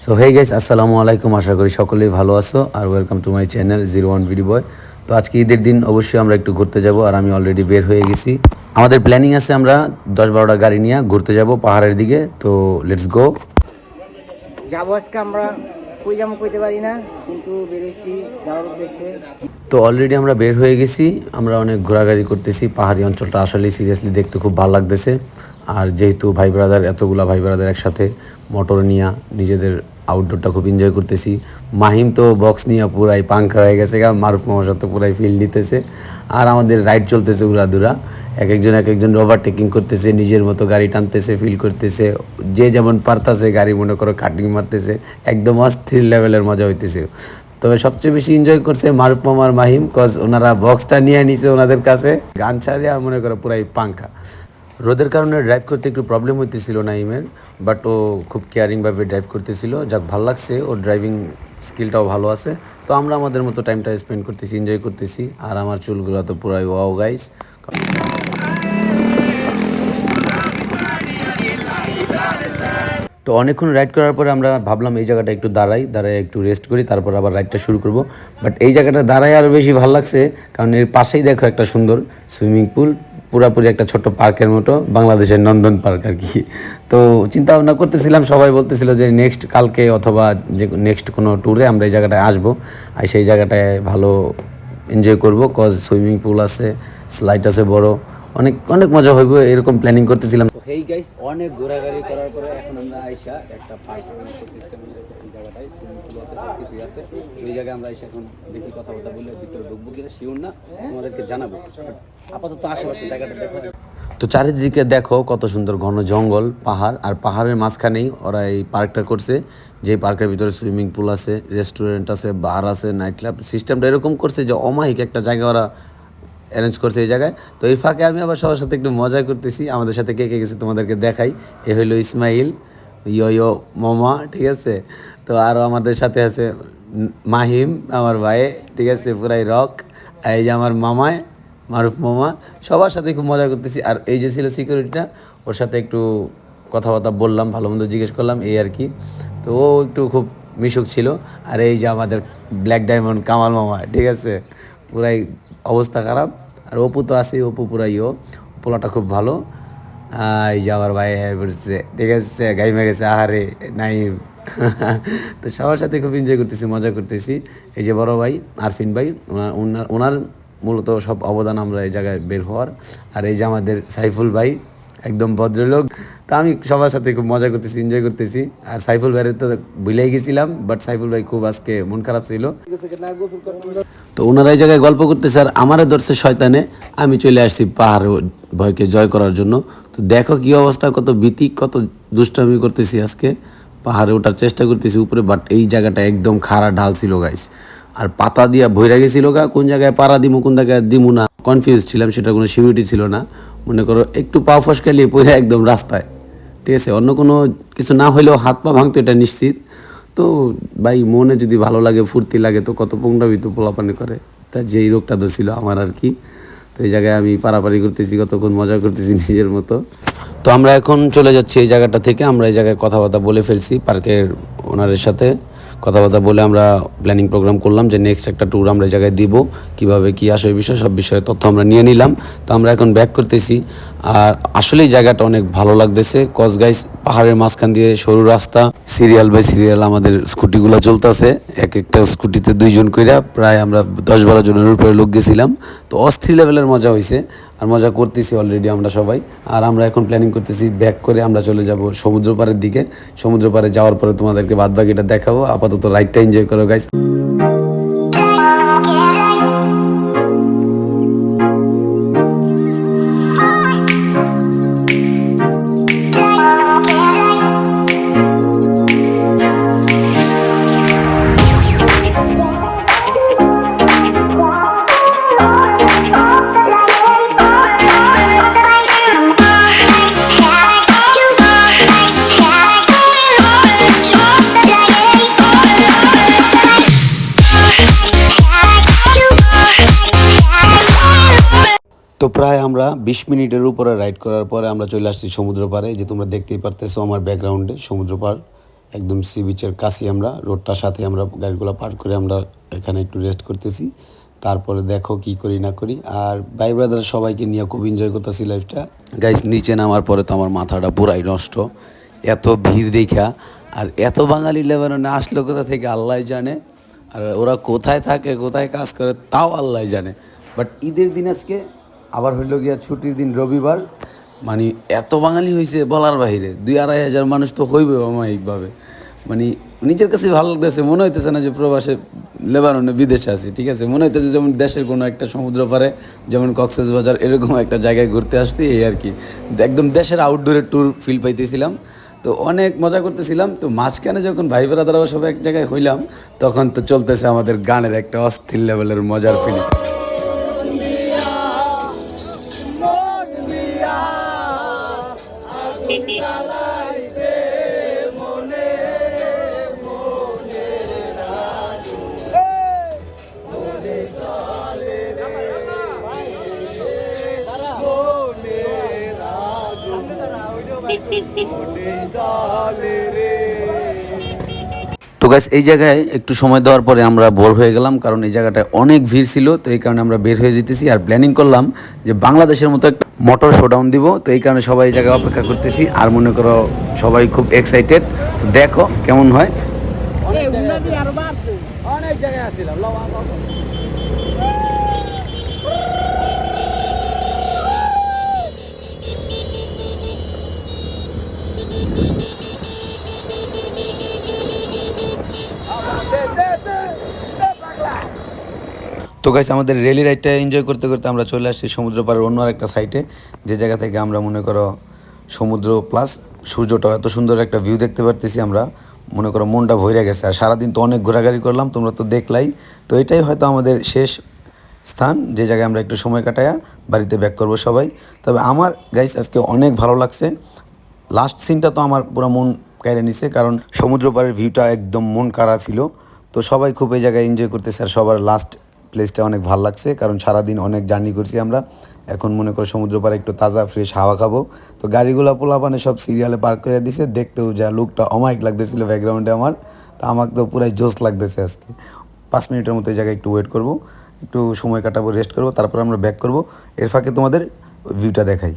So hey guys, আসসালামু আলাইকুম। আশা করি সকলেই ভালো আছো আর welcome to my channel 01 video boy. তো আজকে ঈদের দিন অবশ্যই আমরা একটু ঘুরতে যাব আর আমি অলরেডি বের হয়ে গেছি। আমাদের প্ল্যানিং আছে আমরা 10-12টা গাড়ি নিয়ে ঘুরতে যাব পাহাড়ের দিকে। তো লেটস গো। যাবো আজকে আমরা কই যাবো কইতে পারি না, কিন্তু বেরোইছি যাওয়ার উদ্দেশ্যে। তো অলরেডি আমরা বের হয়ে গেছি। আমরা অনেক ঘোরাঘুরি করতেছি। পাহাড়ি অঞ্চলটা আসলে সিরিয়াসলি দেখতে খুব ভালো লাগতেছে। আর যেহেতু ভাই ব্রাদার, এতগুলা ভাই ব্রাদার একসাথে মোটর নিয়ে নিজেদের আউটডোরটা খুব এনজয় করতেছি। মাহিম তো বক্স নিয়ে পুরাই পাঙ্খা হয়ে গেছে, মারুফ মামার সাথে পুরাই ফিল দিতেছে। আর আমাদের রাইড চলতেছে উড়াদুরা, এক একজন ওভারটেকিং করতেছে, নিজের মতো গাড়ি টানতেছে, ফিল করতেছে, যে যেমন পারতেছে গাড়ি মনে করো কাটিং মারতেছে। একদম অস্থির লেভেলের মজা হইতেছে। তবে সবচেয়ে বেশি এনজয় করছে মারুফ মামার মাহিম, কজ ওনারা বক্সটা নিয়ে নিছে ওনাদের কাছে, গান ছাড়িয়া মনে করো পুরাই পাঙ্খা। রোদের কারণে ড্রাইভ করতে একটু প্রবলেম হইতেছিল নাইমের, বাট ও খুব কেয়ারিংভাবে ড্রাইভ করতেছিল। যাক, ভালো লাগছে, ওর ড্রাইভিং স্কিলটাও ভালো আছে। তো আমরা আমাদের মতো টাইমটা স্পেন্ড করতেছি, এনজয় করতেছি। আর আমার চুলগুলো তো পুরাই ওয়াও গাইস। তো অনেকক্ষণ রাইড করার পরে আমরা ভাবলাম এই জায়গাটা একটু দাঁড়াই একটু রেস্ট করি, তারপর আবার রাইডটা শুরু করব। বাট এই জায়গাটা দাঁড়াই আরও বেশি ভালো লাগছে, কারণ এর পাশেই দেখো একটা সুন্দর সুইমিং পুল, পুরাপুরি একটা ছোট্ট পার্কের মতো, বাংলাদেশের নন্দন পার্ক আর কি। তো চিন্তা ভাবনা করতেছিলাম, সবাই বলতেছিল যে নেক্সট কালকে অথবা যে নেক্সট কোনো ট্যুরে আমরা এই জায়গাটায় আসবো আর সেই জায়গাটায় ভালো এনজয় করবো, কজ সুইমিং পুল আছে, স্লাইড আছে বড়, অনেক অনেক মজা হইব, এরকম প্ল্যানিং করতেছিলাম। হেই গাইস, অনেক ঘোরাঘুরি করার পরে এখন আমরা আইসা একটা পার্কের সিস্টেম, এই জায়গাটায় সুইমিং পুল আছে, সব কিছুই আছে। ওই জায়গায় আমরা এসে এখন দেখি, কথাবার্তা বলে ভিতরে ঢুকবো কিনা শিওর না, তোমাদেরকে জানাবো। আপাতত আশেপাশে জায়গাটা দেখো। তো চারিদিকে দেখো কত সুন্দর ঘন জঙ্গল, পাহাড়, আর পাহাড়ের মাঝখানেই ওরা এই পার্কটা করছে, যে পার্কের ভিতরে সুইমিং পুল আছে, রেস্টুরেন্ট আছে, বার আছে, নাইট ক্লাব সিস্টেমটা এরকম করছে যে অমায়িক একটা জায়গা ওরা অ্যারেঞ্জ করছে এই জায়গায়। তো এই ফাঁকে আমি আবার সবার সাথে একটু মজা করতেছি। আমাদের সাথে কে কে গেছে তোমাদেরকে দেখাই। এ হইলো ইসমাইল, ইয়ো মামা, ঠিক আছে। তো আরও আমাদের সাথে আছে মাহিম, আমার ভাই, ঠিক আছে, পুরাই রক। এই যে আমার মামায়, মারুফ মামা, সবার সাথে খুব মজা করতেছি। আর এই যে ছিল সিকিউরিটিটা, ওর সাথে একটু কথাবার্তা বললাম, ভালো মন্দ জিজ্ঞেস করলাম, এই আর কি। তো ও একটু খুব মিশুক ছিল। আর এই যে আমাদের ব্ল্যাক ডায়মন্ড কামাল মামা, ঠিক আছে, পুরাই অবস্থা খারাপ। আর অপু তো আছে, অপু পুরাই পোলাটা খুব ভালো। এই যে আমার ভাই বলছে, ঠিক আছে, গাইমে গেছে আহারে নাইম। তো সবার সাথে খুব এনজয় করতেছি, মজা করতেছি। এই যে বড় ভাই আরফিন ভাই, ওনার মূলত সব অবদান আমরা এই জায়গায় বের হওয়ার। আর এই যে আমাদের সাইফুল ভাই, একদম ভদ্রলোক। তা আমি সবার সাথে খুব মজা করতেছি, এনজয় করতেছি। আর সাইফুল ভাইয়ের তো ভুলেই গেছিলাম, বাট সাইফুল ভাই খুব আজকে মন খারাপ ছিল। তো ওনারা এই জায়গায় গল্প করতেছে আর আমারে ধরছে শয়তানে। আমি চলে আসছি পাহাড় ভয়কে জয় করার জন্য। তো দেখো কি অবস্থা, কত ভীতি, কত দুষ্টামি করতেছি আজকে। পাহাড়ে ওঠার চেষ্টা করতেছি উপরে, বাট এই জায়গাটা একদম খাড়া ঢাল ছিল গাইস। আর পাতা দিয়া ভইরা গেছিল গা, কোন জায়গায় পাড়া দিমু কোন জায়গায় দিমু না কনফিউজ ছিলাম, সেটা কোনো সিউরিটি ছিল না। মনে করো একটু পা ফসকালিয়ে পড়ে একদম রাস্তায়, ঠিক আছে। অন্য কোনো কিছু না হলেও হাত পা ভাঙতো, এটা নিশ্চিত। তো ভাই, মনে যদি ভালো লাগে, ফুর্তি লাগে, তো কত পংডাবি তো পোলাপানি করে। তা যেই রোগটা ধরছিল আমার আর কি। তো এই জায়গায় আমি পারাপারি করতেছি, কতক্ষণ মজা করতেছি নিজের মতো। তো আমরা এখন চলে যাচ্ছি এই জায়গাটা থেকে। আমরা এই জায়গায় কথাবার্তা বলে ফেলছি পার্কের ওনারের সাথে। কথাবার্তা বলে আমরা প্ল্যানিং প্রোগ্রাম করলাম যে নেক্সট একটা ট্যুর আমরা এই জায়গায় দিব, কীভাবে কী আসে বিষয়, সব বিষয়ে তথ্য আমরা নিয়ে নিলাম। তো আমরা এখন ব্যাক করতেছি। আর আসলে এই জায়গাটা অনেক ভালো লাগতেছে, কজ গাইস পাহাড়ের মাঝখান দিয়ে সরু রাস্তা, সিরিয়াল বাই সিরিয়াল আমাদের স্কুটিগুলো চলতেছে, এক একটা স্কুটিতে 2 জন কইরা, প্রায় আমরা 10-12 জনের উপরে লোক গেছিলাম। তো অস্থির লেভেলের মজা হয়েছে আর মজা করতেছি অলরেডি আমরা সবাই। আর আমরা এখন প্ল্যানিং করতেছি ব্যাক করে আমরা চলে যাব সমুদ্র পাড়ের দিকে। সমুদ্র পাড়ে যাওয়ার পরে তোমাদেরকে বাদবাকিটা দেখাবো। আপাতত রাইডটা এনজয় করো গাইস। তো প্রায় আমরা 20 মিনিটের উপরে রাইড করার পরে আমরা চলে আসছি সমুদ্র পাড়ে, যে তোমরা দেখতেই পারতেছো আমার ব্যাকগ্রাউন্ডে সমুদ্র পাড়। একদম সি বিচের কাছে আমরা রোডটার সাথে আমরা গাড়িগুলো পার করে আমরা এখানে একটু রেস্ট করতেছি। তারপরে দেখো কি করি না করি। আর ভাই ব্রাদার সবাইকে নিয়ে খুব এনজয় করতেছি লাইফটা। গাইস নিচে নামার পরে তো আমার মাথাটা পুরাই নষ্ট, এত ভিড় দেখা। আর এত বাঙালি লেবাননে আসলো কোথা থেকে আল্লাহ জানে, আর ওরা কোথায় থাকে কোথায় কাজ করে তাও আল্লাহ জানে। বাট ঈদের দিন আজকে আবার হইল গিয়া ছুটির দিন রবিবার, মানে এত বাঙালি হয়েছে বলার বাহিরে। 2-2,500 মানুষ তো হইবে অমায়িকভাবে। মানে নিজের কাছে ভালো লাগতেছে, মনে হইতেছে না যে প্রবাসে লেবাননে বিদেশে আছি। ঠিক আছে, মনে হইতেছে যেমন দেশের কোনো একটা সমুদ্র পারে, যেমন কক্সবাজার এরকম একটা জায়গায় ঘুরতে আসছি এই আর কি। একদম দেশের আউটডোরের ট্যুর ফিল পাইতেছিলাম, তো অনেক মজা করতেছিলাম। তো মাঝখানে যখন ভাই ব্রাদার সব এক জায়গায় হইলাম, তখন তো চলতেছে আমাদের গানের একটা অস্থির লেভেলের মজার ফিলিং। তো গাইস এই জায়গায় একটু সময় দেওয়ার পরে আমরা বোর হয়ে গেলাম, কারণ এই জায়গাটায় অনেক ভিড় ছিল। তো এই কারণে আমরা বের হয়ে যেতেছি আর প্ল্যানিং করলাম যে বাংলাদেশের মতো একটা মোটর শোডাউন দিব। তো এই কারণে সবাই এই জায়গায় অপেক্ষা করতেছি, আর মনে করো সবাই খুব এক্সাইটেড। তো দেখো কেমন হয়। অনেক জায়গায় আসছিলাম। তো গাইস আমাদের রেলি রাইডটা এনজয় করতে করতে আমরা চলে আসছি সমুদ্র পাড়ের অন্য আরেকটা সাইটে, যে জায়গা থেকে আমরা মনে করো সমুদ্র প্লাস সূর্যটাও এত সুন্দর একটা ভিউ দেখতে পারতেছি আমরা। মনে করো মনটা ভরে গেছে। আর সারাদিন তো অনেক ঘোরাঘুরি করলাম, তোমরা তো দেখলাই। তো এটাই হয়তো আমাদের শেষ স্থান, যে জায়গায় আমরা একটু সময় কাটায়া বাড়িতে ব্যাক করবো সবাই। তবে আমার গাইস আজকে অনেক ভালো লাগছে। লাস্ট সিনটা তো আমার পুরো মন কেড়ে নিছে, কারণ সমুদ্র পাড়ের ভিউটা একদম মন কাড়া ছিল। তো সবাই খুব এই জায়গায় এনজয় করতেছে, আর সবার লাস্ট প্লেসটা অনেক ভালো লাগছে, কারণ সারাদিন অনেক জার্নি করছি আমরা। এখন মনে করো সমুদ্র পাড়ে একটু তাজা ফ্রেশ হাওয়া খাবো। তো গাড়িগুলো পোলাপানে সব সিরিয়ালে পার্ক করে দিছে, দেখতেও যা লুকটা অমায়িক লাগতেছিল ব্যাকগ্রাউন্ডে আমার। তো আমাকে তো পুরাই জোশ লাগতেছে আজকে। 5 মিনিটের মতো এই জায়গায় একটু ওয়েট করবো, একটু সময় কাটাবো, রেস্ট করবো, তারপর আমরা ব্যাক করবো। এর ফাঁকে তোমাদের ভিউটা দেখাই।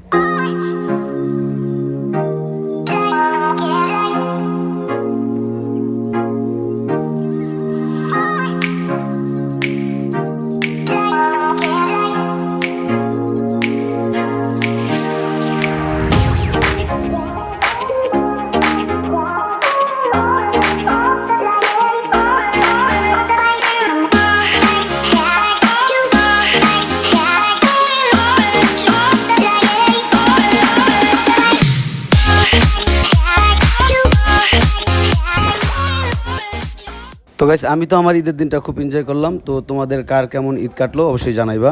তো গাইস আমি তো আমার ঈদের দিনটা খুব এনজয় করলাম। তো তোমাদের কার কেমন ঈদ কাটলো অবশ্যই জানাইবা।